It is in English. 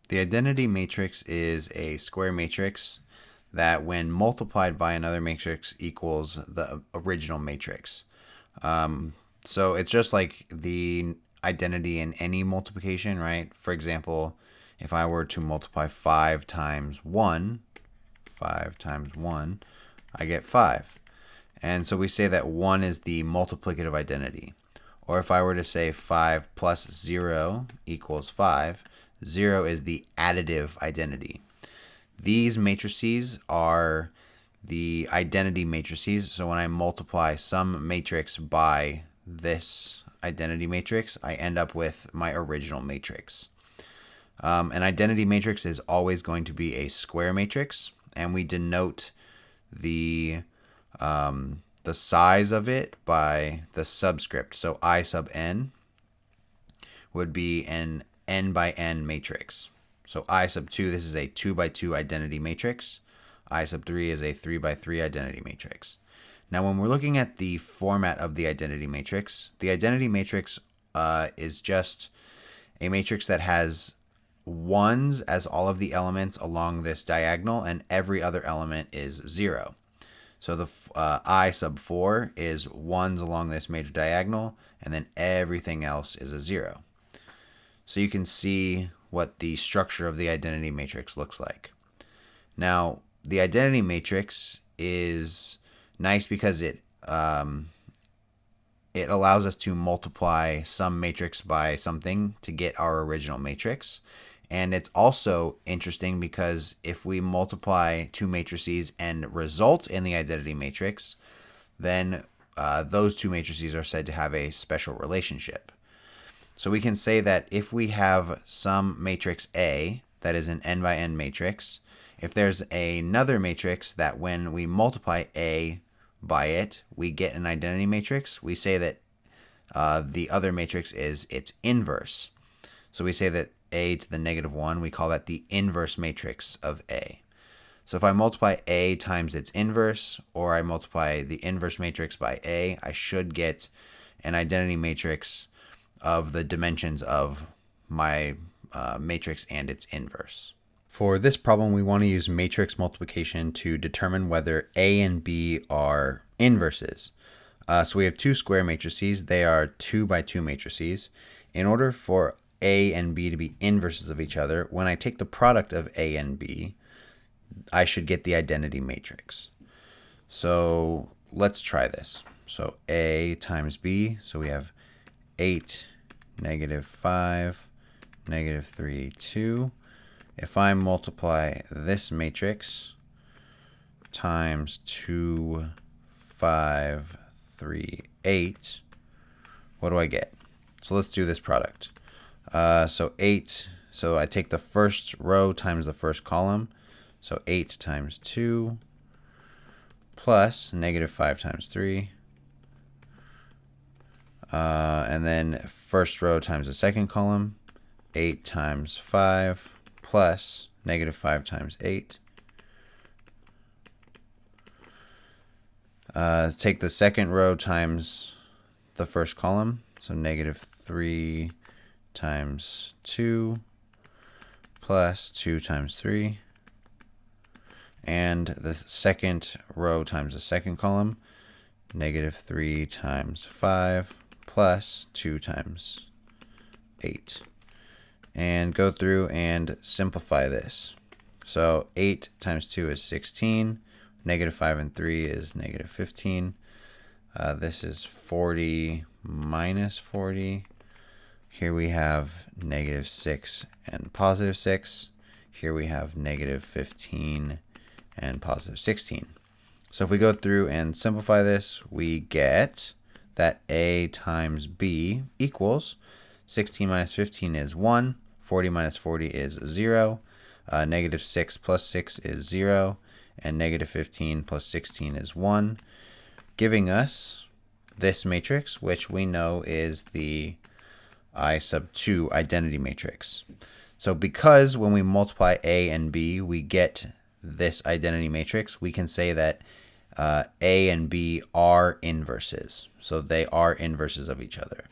The identity matrix is a square matrix that when multiplied by another matrix equals the original matrix. So it's just like the identity in any multiplication, right? For example, if I were to multiply 5 times 1, I get 5. And so we say that 1 is the multiplicative identity. Or if I were to say 5 plus 0 equals 5, 0 is the additive identity. These matrices are the identity matrices. So when I multiply some matrix by this identity matrix, I end up with my original matrix. An identity matrix is always going to be a square matrix, and we denote the size of it by the subscript. So I sub n would be an n by n matrix. So I sub 2, this is a 2 by 2 identity matrix. I sub 3 is a 3 by 3 identity matrix. Now when we're looking at the format of the identity matrix is just a matrix that has ones as all of the elements along this diagonal, and every other element is 0. So the I sub 4 is ones along this major diagonal, and then everything else is a 0. So you can see what the structure of the identity matrix looks like. Now, the identity matrix is nice because it allows us to multiply some matrix by something to get our original matrix. And it's also interesting because if we multiply two matrices and result in the identity matrix, then those two matrices are said to have a special relationship. So we can say that if we have some matrix A that is an n by n matrix, if there's another matrix that when we multiply A by it, we get an identity matrix, we say that the other matrix is its inverse. So we say that A to the negative 1, we call that the inverse matrix of A. So if I multiply A times its inverse, or I multiply the inverse matrix by A, I should get an identity matrix of the dimensions of my matrix and its inverse. For this problem, we want to use matrix multiplication to determine whether A and B are inverses. So we have two square matrices. They are 2 by 2 matrices. In order for A and B to be inverses of each other, when I take the product of A and B, I should get the identity matrix. So let's try this. So A times B, so we have 8, negative 5, negative 3, 2. If I multiply this matrix times 2, 5, 3, 8, what do I get? So let's do this product. So 8, so I take the first row times the first column. So 8 times 2 plus negative 5 times 3. And then first row times the second column. 8 times 5 plus negative 5 times 8. Take the second row times the first column. So negative 3 times 2 plus 2 times 3. And the second row times the second column. Negative 3 times 5 plus 2 times 8. And go through and simplify this. So 8 times 2 is 16. Negative 5 and 3 is negative 15. This is 40 minus 40. Here we have negative 6 and positive 6. Here we have negative 15 and positive 16. So if we go through and simplify this, we get that A times B equals 16 minus 15 is 1. 40 minus 40 is 0. Negative 6 plus 6 is 0. And negative 15 plus 16 is 1. Giving us this matrix, which we know is the I sub 2 identity matrix. So because when we multiply A and B, we get this identity matrix, we can say that A and B are inverses. So they are inverses of each other.